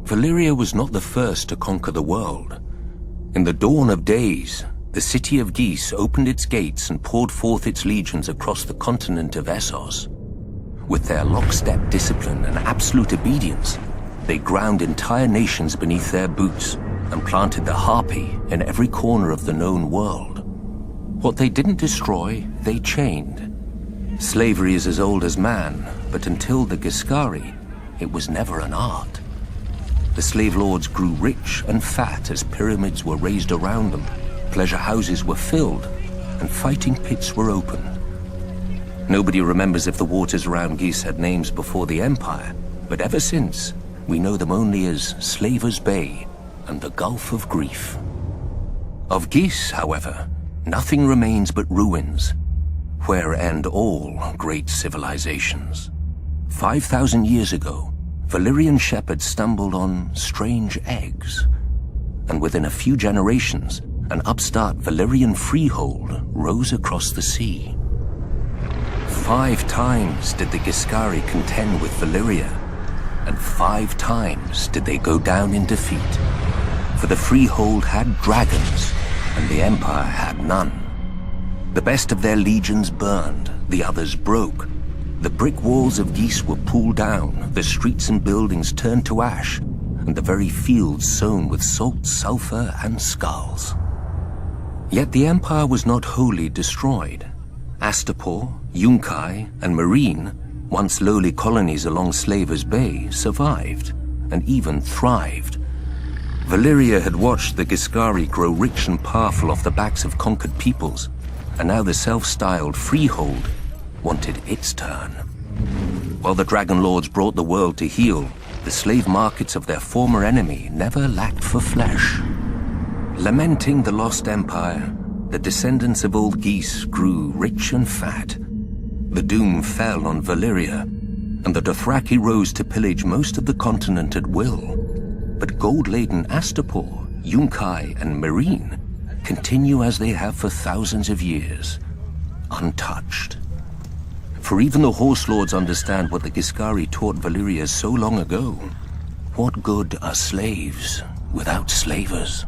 Valyria was not the first to conquer the world. In the dawn of days, the city of Ghis opened its gates and poured forth its legions across the continent of Essos. With their lockstep discipline and absolute obedience, they ground entire nations beneath their boots and planted the harpy in every corner of the known world. What they didn't destroy, they chained. Slavery is as old as man, but until the Giscari, it was never an art. The slave lords grew rich and fat as pyramids were raised around them, pleasure houses were filled, and fighting pits were opened. Nobody remembers if the waters around Ghis had names before the Empire, but ever since, we know them only as Slaver's Bay and the Gulf of Grief. Of Ghis, however, nothing remains but ruins, where end all great civilizations. 5,000 years ago, Valyrian shepherds stumbled on strange eggs, and within a few generations, an upstart Valyrian freehold rose across the sea. 5 times did the Giscari contend with Valyria, and 5 times did they go down in defeat. For the freehold had dragons, and the Empire had none. The best of their legions burned, the others broke. The brick walls of Ghis were pulled down, the streets and buildings turned to ash, and the very fields sown with salt, sulfur, and skulls. Yet the Empire was not wholly destroyed. Astapor, Yunkai, and Meereen, once lowly colonies along Slaver's Bay, survived, and even thrived. Valyria had watched the Giscari grow rich and powerful off the backs of conquered peoples, and now the self-styled freehold wanted its turn. While the Dragon Lords brought the world to heel, the slave markets of their former enemy never lacked for flesh. Lamenting the lost empire, the descendants of old Ghis grew rich and fat. The doom fell on Valyria, and the Dothraki rose to pillage most of the continent at will. But gold-laden Astapor, Yunkai, and Meereen continue as they have for thousands of years, untouched. For even the Horse Lords understand what the Giscari taught Valyria so long ago. What good are slaves without slavers?